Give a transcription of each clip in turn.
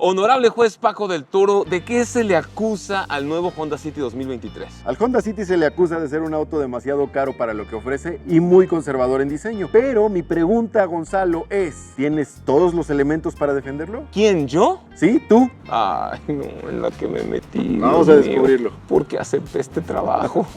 Honorable juez Paco del Toro, ¿de qué se le acusa al nuevo Honda City 2023? Al Honda City se le acusa de ser un auto demasiado caro para lo que ofrece y muy conservador en diseño. Pero mi pregunta, Gonzalo, es: ¿tienes todos los elementos para defenderlo? ¿Quién, yo? Sí, tú. Ay, no, en la que me metí. Vamos a descubrirlo. ¿Por qué acepté este trabajo?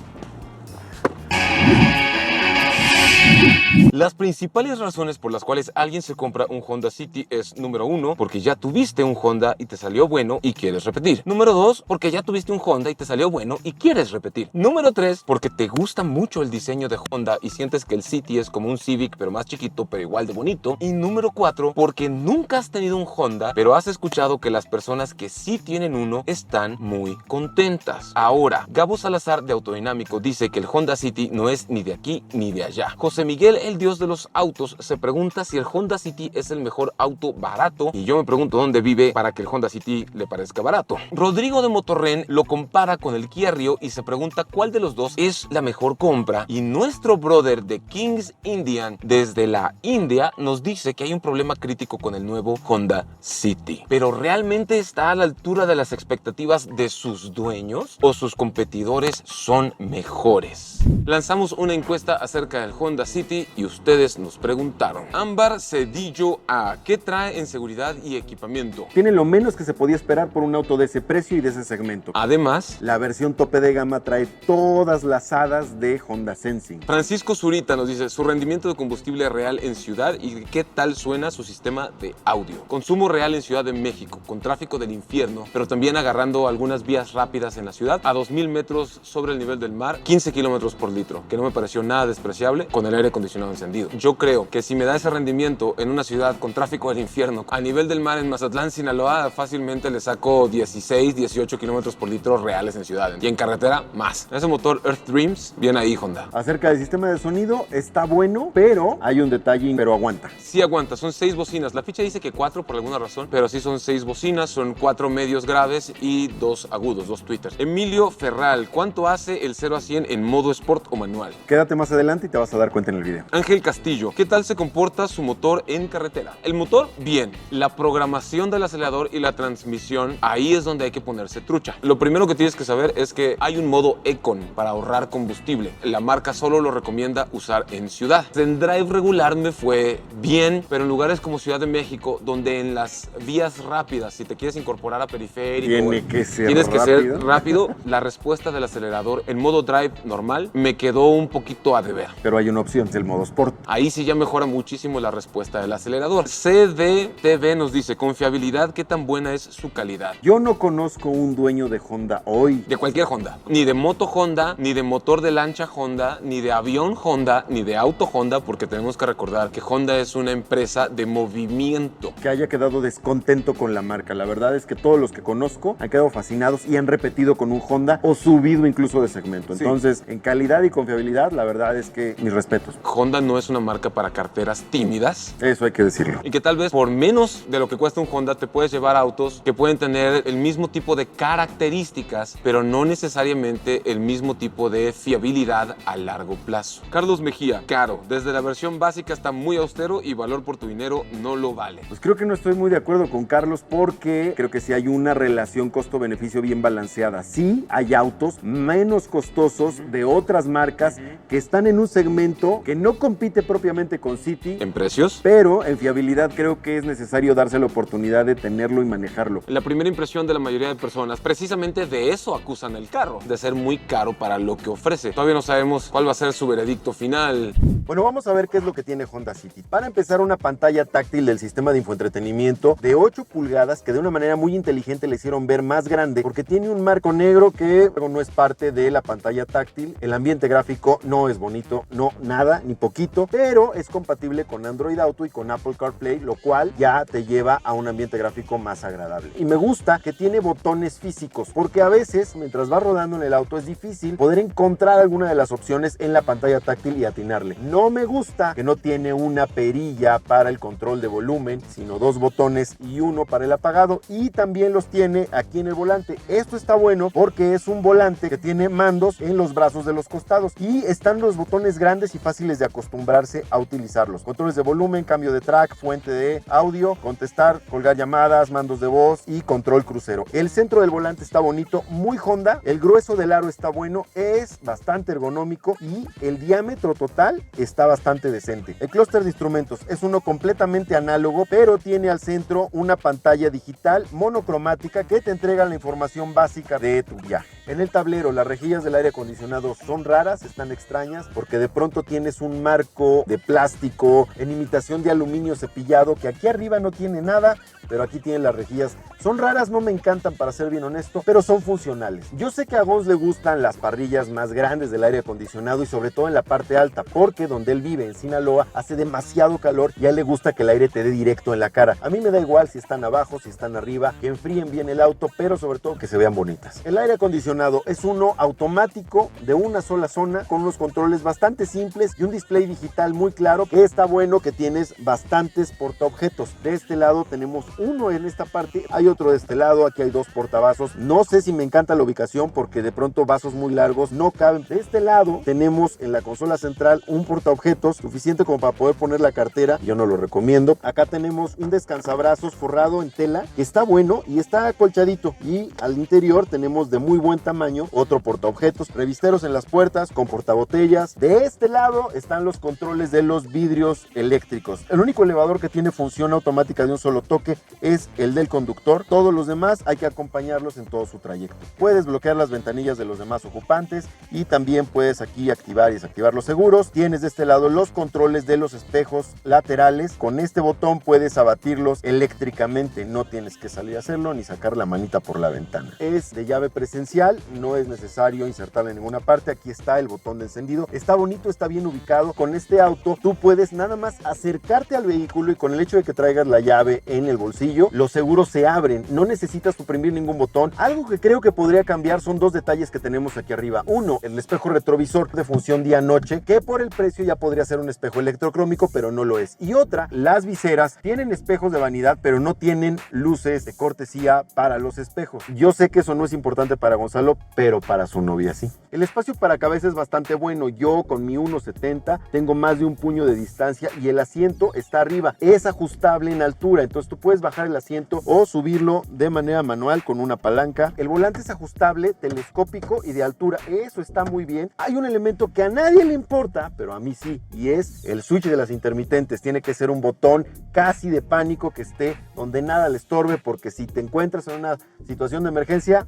Las principales razones por las cuales alguien se compra un Honda City es: número 1, porque ya tuviste un Honda y te salió bueno y quieres repetir. Número 2, porque ya tuviste un Honda y te salió bueno y quieres repetir. Número 3, porque te gusta mucho el diseño de Honda y sientes que el City es como un Civic pero más chiquito pero igual de bonito. Y número 4, porque nunca has tenido un Honda pero has escuchado que las personas que sí tienen uno están muy contentas. Ahora, Gabo Salazar de Autodinámico dice que el Honda City no es ni de aquí ni de allá. José Miguel, el dios de los autos, se pregunta si el Honda City es el mejor auto barato, y yo me pregunto dónde vive para que el Honda City le parezca barato. Rodrigo de Motorren lo compara con el Kia Rio y se pregunta cuál de los dos es la mejor compra, y nuestro brother de Kings Indian desde la India nos dice que hay un problema crítico con el nuevo Honda City. ¿Pero realmente está a la altura de las expectativas de sus dueños o sus competidores son mejores? Lanzamos una encuesta acerca del Honda City y ustedes nos preguntaron. Ámbar Cedillo A, ¿qué trae en seguridad y equipamiento? Tiene lo menos que se podía esperar por un auto de ese precio y de ese segmento. Además, La versión tope de gama trae todas las hadas de Honda Sensing. Francisco Zurita nos dice su rendimiento de combustible real en ciudad y qué tal suena su sistema de audio. Consumo real en Ciudad de México, con tráfico del infierno, pero también agarrando algunas vías rápidas en la ciudad, a 2000 metros sobre el nivel del mar, 15 kilómetros por litro, que no me pareció nada despreciable con el aire acondicionado encendido. Yo creo que si me da ese rendimiento en una ciudad con tráfico del infierno, a nivel del mar en Mazatlán, Sinaloa, fácilmente le saco 16, 18 kilómetros por litro reales en ciudad. Y en carretera, más. Ese motor Earth Dreams, bien ahí, Honda. Acerca del sistema de sonido, está bueno, pero hay un detalle, pero aguanta. Sí aguanta, son 6 bocinas. La ficha dice que 4 por alguna razón, pero sí son 6 bocinas, son 4 medios graves y 2 agudos, 2 tweeters. Emilio Ferral, ¿cuánto hace el 0 a 100 en modo Sport o manual? Quédate más adelante y te vas a dar cuenta en el video. Ángel Castillo, ¿qué tal se comporta su motor en carretera? El motor, bien. La programación del acelerador y la transmisión, ahí es donde hay que ponerse trucha. Lo primero que tienes que saber es que hay un modo Econ para ahorrar combustible. La marca solo lo recomienda usar en ciudad. En drive regular me fue bien, pero en lugares como Ciudad de México, donde en las vías rápidas, si te quieres incorporar a periférico, Tienes que ser rápido, la respuesta del acelerador en modo drive normal me quedó un poquito a deber. Pero hay una opción, el modo Sport. Ahí sí ya mejora muchísimo la respuesta del acelerador. CDTV nos dice, confiabilidad, ¿qué tan buena es su calidad? Yo no conozco un dueño de Honda hoy. De cualquier Honda. Ni de moto Honda, ni de motor de lancha Honda, ni de avión Honda, ni de auto Honda, porque tenemos que recordar que Honda es una empresa de movimiento. Que haya quedado descontento con la marca. La verdad es que todos los que conozco han quedado fascinados y han repetido con un Honda o subido incluso de segmento. Sí. Entonces, en calidad y confiabilidad, la verdad es que mis respetos. Honda no es una marca para carteras tímidas. Eso hay que decirlo. Y que tal vez por menos de lo que cuesta un Honda te puedes llevar autos que pueden tener el mismo tipo de características, pero no necesariamente el mismo tipo de fiabilidad a largo plazo. Carlos Mejía, caro. Desde la versión básica está muy austero y valor por tu dinero no lo vale. Pues creo que no estoy muy de acuerdo con Carlos porque creo que sí hay una relación costo-beneficio bien balanceada. Sí hay autos menos costosos de otras marcas que están en un segmento que no compite propiamente con City. ¿En precios? Pero en fiabilidad creo que es necesario darse la oportunidad de tenerlo y manejarlo. La primera impresión de la mayoría de personas, precisamente de eso acusan el carro, de ser muy caro para lo que ofrece. Todavía no sabemos cuál va a ser su veredicto final. Bueno, vamos a ver qué es lo que tiene Honda City. Para empezar, una pantalla táctil del sistema de infoentretenimiento de 8 pulgadas que de una manera muy inteligente le hicieron ver más grande porque tiene un marco negro que no es parte de la pantalla táctil. El ambiente gráfico no es bonito, no, nada, ni poquito, pero es compatible con Android Auto y con Apple CarPlay, lo cual ya te lleva a un ambiente gráfico más agradable. Y me gusta que tiene botones físicos, porque a veces, mientras vas rodando en el auto, es difícil poder encontrar alguna de las opciones en la pantalla táctil y atinarle. No me gusta que no tiene una perilla para el control de volumen, sino 2 botones y uno para el apagado, y también los tiene aquí en el volante. Esto está bueno porque es un volante que tiene mandos en los brazos de los costados y están los botones grandes y fáciles de acostumbrarse a utilizarlos. Controles de volumen, cambio de track, fuente de audio, contestar, colgar llamadas, mandos de voz y control crucero. El centro del volante está bonito, muy Honda. El grueso del aro está bueno, es bastante ergonómico y el diámetro total está bastante decente. El clúster de instrumentos es uno completamente análogo, pero tiene al centro una pantalla digital monocromática que te entrega la información básica de tu viaje. En el tablero, las rejillas del aire acondicionado son raras, están extrañas, porque de pronto tienes un marco de plástico en imitación de aluminio cepillado que aquí arriba no tiene nada, pero aquí tienen las rejillas. Son raras, no me encantan para ser bien honesto, pero son funcionales. Yo sé que a Gonz le gustan las parrillas más grandes del aire acondicionado y sobre todo en la parte alta, porque donde él vive, en Sinaloa, hace demasiado calor y a él le gusta que el aire te dé directo en la cara. A mí me da igual si están abajo, si están arriba, que enfríen bien el auto, pero sobre todo que se vean bonitas. El aire acondicionado es uno automático de una sola zona con unos controles bastante simples y un display digital muy claro, que está bueno, que tienes bastantes portaobjetos. De este lado tenemos uno en esta parte, hay otro de este lado, aquí hay dos portavasos. No sé si me encanta la ubicación porque de pronto vasos muy largos no caben. De este lado tenemos en la consola central un portaobjetos suficiente como para poder poner la cartera, yo no lo recomiendo. Acá tenemos un descansabrazos forrado en tela que está bueno y está acolchadito, y al interior tenemos de muy buen tamaño otro portaobjetos, revisteros en las puertas con portabotellas. De este lado están los controles de los vidrios eléctricos. El único elevador que tiene función automática de un solo toque es el del conductor. Todos los demás hay que acompañarlos en todo su trayecto. Puedes bloquear las ventanillas de los demás ocupantes y también puedes aquí activar y desactivar los seguros. Tienes de este lado los controles de los espejos laterales. Con este botón puedes abatirlos eléctricamente, no tienes que salir a hacerlo ni sacar la manita por la ventana. Es de llave presencial, no es necesario insertarla en ninguna parte. Aquí está el botón de encendido, está bonito, está bien ubicado. Con este auto tú puedes nada más acercarte al vehículo y con el hecho de que traigas la llave en el bolsillo, los seguros se abren, no necesitas suprimir ningún botón. Algo que creo que podría cambiar son dos detalles que tenemos aquí arriba. Uno, el espejo retrovisor de función día-noche, que por el precio ya podría ser un espejo electrocrómico, pero no lo es. Y otra, las viseras tienen espejos de vanidad, pero no tienen luces de cortesía para los espejos. Yo sé que eso no es importante para Gonzalo, pero para su novia sí. El espacio para cabeza es bastante bueno. Yo con mi 1.70 tengo más de un puño de distancia y el asiento está arriba. Es ajustable en altura, entonces tú puedes bajar el asiento o subirlo de manera manual con una palanca. El volante es ajustable, telescópico y de altura. Eso está muy bien. Hay un elemento que a nadie le importa, pero a mí sí, y es el switch de las intermitentes. Tiene que ser un botón casi de pánico que esté donde nada le estorbe, porque si te encuentras en una situación de emergencia,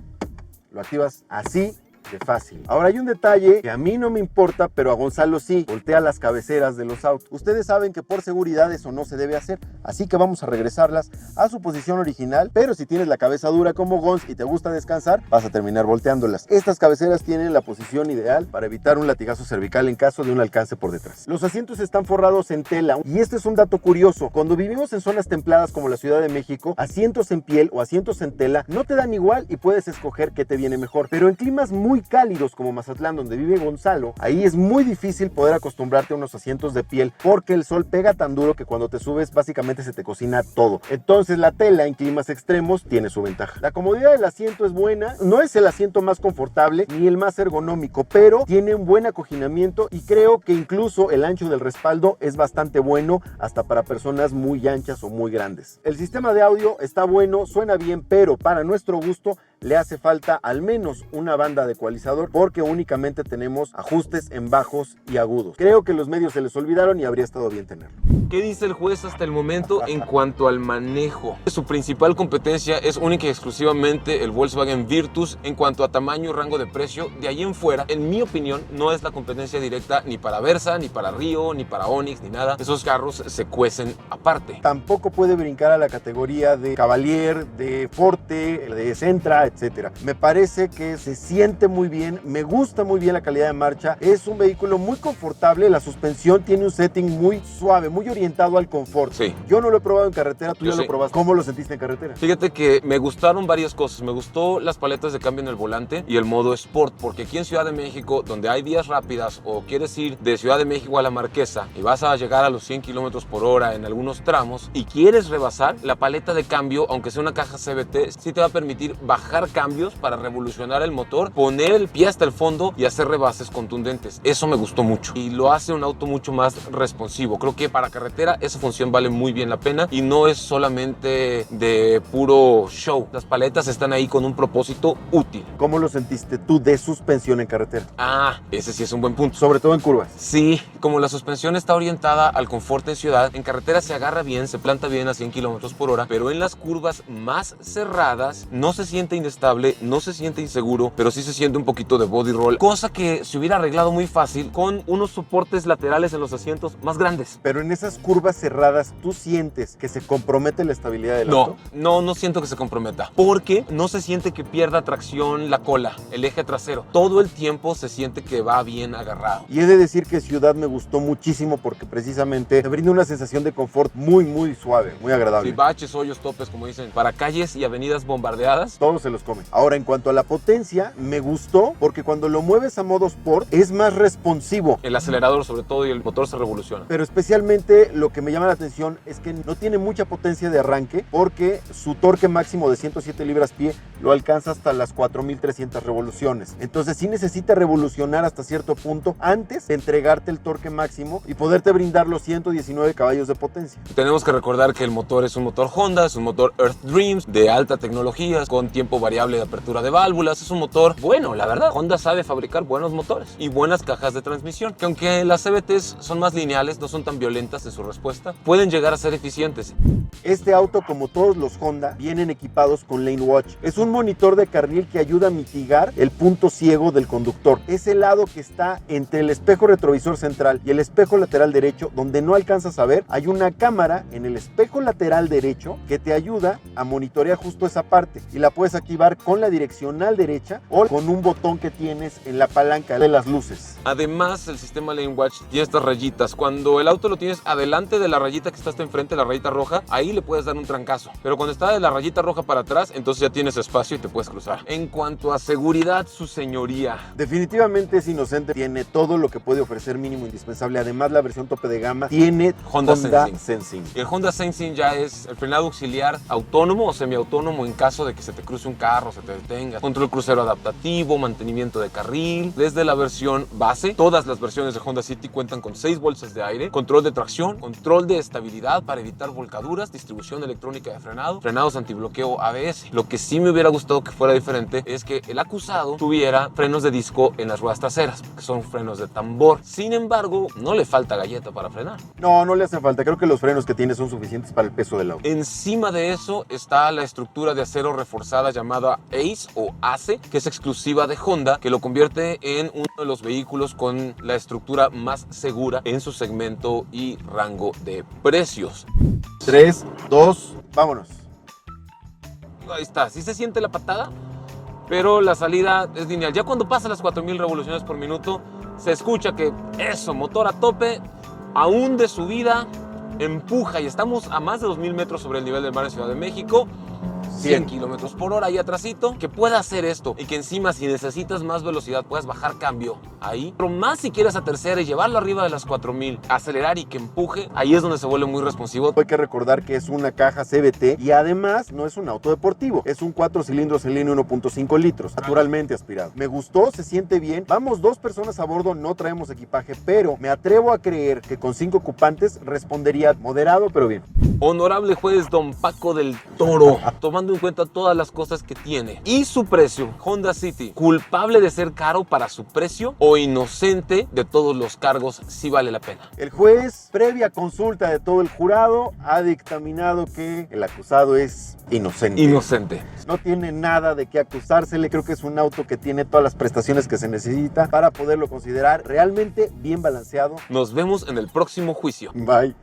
lo activas así de fácil. Ahora hay un detalle que a mí no me importa, pero a Gonzalo sí. Voltea las cabeceras de los autos. Ustedes saben que por seguridad eso no se debe hacer, así que vamos a regresarlas a su posición original, pero si tienes la cabeza dura como Gonz y te gusta descansar, vas a terminar volteándolas. Estas cabeceras tienen la posición ideal para evitar un latigazo cervical en caso de un alcance por detrás. Los asientos están forrados en tela, y este es un dato curioso. Cuando vivimos en zonas templadas como la Ciudad de México, asientos en piel o asientos en tela no te dan igual y puedes escoger qué te viene mejor, pero en climas muy cálidos como Mazatlán, donde vive Gonzalo, ahí es muy difícil poder acostumbrarte a unos asientos de piel, porque el sol pega tan duro que cuando te subes básicamente se te cocina todo. Entonces la tela en climas extremos tiene su ventaja. La comodidad del asiento es buena, no es el asiento más confortable ni el más ergonómico, pero tiene un buen acoginamiento y creo que incluso el ancho del respaldo es bastante bueno, hasta para personas muy anchas o muy grandes. El sistema de audio está bueno, suena bien, pero para nuestro gusto le hace falta al menos una banda de ecualizador, porque únicamente tenemos ajustes en bajos y agudos. Creo que los medios se les olvidaron y habría estado bien tenerlo. ¿Qué dice el juez hasta el momento en cuanto al manejo? Su principal competencia es única y exclusivamente el Volkswagen Virtus en cuanto a tamaño y rango de precio. De ahí en fuera, en mi opinión, no es la competencia directa ni para Versa, ni para Rio, ni para Onix, ni nada. Esos carros se cuecen aparte. Tampoco puede brincar a la categoría de Cavalier, de Forte, de Sentra, etc. Me parece que se siente muy bien, me gusta muy bien la calidad de marcha, es un vehículo muy confortable, la suspensión tiene un setting muy suave, muy orientado al confort. Sí. Yo no lo he probado en carretera, tú Yo ya sí. lo probaste. ¿Cómo lo sentiste en carretera? Fíjate que me gustaron varias cosas. Me gustó las paletas de cambio en el volante y el modo Sport, porque aquí en Ciudad de México, donde hay vías rápidas o quieres ir de Ciudad de México a La Marquesa y vas a llegar a los 100 kilómetros por hora en algunos tramos y quieres rebasar, la paleta de cambio, aunque sea una caja CVT, sí te va a permitir bajar bajar cambios para revolucionar el motor, poner el pie hasta el fondo y hacer rebases contundentes. Eso me gustó mucho y lo hace un auto mucho más responsivo. Creo que para carretera esa función vale muy bien la pena y no es solamente de puro show. Las paletas están ahí con un propósito útil. ¿Cómo lo sentiste tú de suspensión en carretera? Ah, ese sí es un buen punto. Sobre todo en curvas. Sí, como la suspensión está orientada al confort en ciudad, en carretera se agarra bien, se planta bien a 100 kilómetros por hora, pero en las curvas más cerradas no se siente inestable, no se siente inseguro, pero sí se siente un poquito de body roll, cosa que se hubiera arreglado muy fácil con unos soportes laterales en los asientos más grandes. Pero en esas curvas cerradas, ¿tú sientes que se compromete la estabilidad del auto? No siento que se comprometa, porque no se siente que pierda tracción la cola, el eje trasero. Todo el tiempo se siente que va bien agarrado. Y he de decir que Ciudad me gustó muchísimo porque precisamente te brinda una sensación de confort muy suave, muy agradable. Sí, baches, hoyos, topes, como dicen, para calles y avenidas bombardeadas. Todos se los comen. Ahora, en cuanto a la potencia, me gustó porque cuando lo mueves a modo Sport es más responsivo. El acelerador sobre todo y el motor se revoluciona. Pero especialmente lo que me llama la atención es que no tiene mucha potencia de arranque porque su torque máximo de 107 libras-pie lo alcanza hasta las 4300 revoluciones. Entonces sí necesita revolucionar hasta cierto punto antes de entregarte el torque máximo y poderte brindar los 119 caballos de potencia. Tenemos que recordar que el motor es un motor Honda, es un motor Earth Dreams de alta tecnología, con tiempo variable de apertura de válvulas. Es un motor bueno, la verdad. Honda sabe fabricar buenos motores y buenas cajas de transmisión, que aunque las CVTs son más lineales, no son tan violentas en su respuesta, pueden llegar a ser eficientes. Este auto, como todos los Honda, vienen equipados con Lane Watch. Es un monitor de carril que ayuda a mitigar el punto ciego del conductor. Es el lado que está entre el espejo retrovisor central y el espejo lateral derecho, donde no alcanzas a ver. Hay una cámara en el espejo lateral derecho que te ayuda a monitorear justo esa parte y la puedes activar con la direccional derecha o con un botón que tienes en la palanca de las luces. Además, el sistema Lane Watch tiene estas rayitas. Cuando el auto lo tienes adelante de la rayita que está hasta enfrente, la rayita roja, ahí le puedes dar un trancazo. Pero cuando está de la rayita roja para atrás, entonces ya tienes espacio y te puedes cruzar. En cuanto a seguridad, su señoría. Definitivamente es inocente, tiene todo lo que puede ofrecer mínimo indispensable. Además, la versión tope de gama tiene Honda Sensing. Y el Honda Sensing ya es el frenado auxiliar autónomo o semiautónomo en caso de que se te cruce un carro, se te detenga. Control crucero adaptativo, mantenimiento de carril. Desde la versión base, todas las versiones de Honda City cuentan con 6 bolsas de aire, control de tracción, control de estabilidad para evitar volcaduras, distribución electrónica de frenado, frenados antibloqueo ABS. Lo que sí me hubiera gustado que fuera diferente es que el acusado tuviera frenos de disco en las ruedas traseras, que son frenos de tambor. Sin embargo, no le falta galleta para frenar. No le hace falta. Creo que los frenos que tiene son suficientes para el peso del auto. Encima de eso está la estructura de acero reforzada llamada ACE o ACE, que es exclusiva de Honda, que lo convierte en uno de los vehículos con la estructura más segura en su segmento y rango de precios. 3, 2, vámonos. Ahí está, sí se siente la patada, pero la salida es lineal. Ya cuando pasa las 4000 revoluciones por minuto, se escucha que eso, motor a tope, aún de subida, empuja y estamos a más de 2000 metros sobre el nivel del mar en Ciudad de México. 100 kilómetros por hora ahí atrásito, que pueda hacer esto y que encima si necesitas más velocidad puedas bajar cambio ahí, pero más si quieres a tercera y llevarlo arriba de las 4000, acelerar y que empuje, ahí es donde se vuelve muy responsivo. Hay que recordar que es una caja CVT y además no es un auto deportivo, es un 4 cilindros en línea 1.5 litros, naturalmente aspirado. Me gustó, se siente bien, vamos 2 personas a bordo, no traemos equipaje, pero me atrevo a creer que con 5 ocupantes respondería moderado pero bien. Honorable juez Don Paco del Toro, tomando en cuenta todas las cosas que tiene y su precio, Honda City, ¿culpable de ser caro para su precio o inocente de todos los cargos? Sí vale la pena. El juez, previa consulta de todo el jurado, ha dictaminado que el acusado es inocente. Inocente. No tiene nada de qué acusársele, creo que es un auto que tiene todas las prestaciones que se necesita para poderlo considerar realmente bien balanceado. Nos vemos en el próximo juicio. Bye.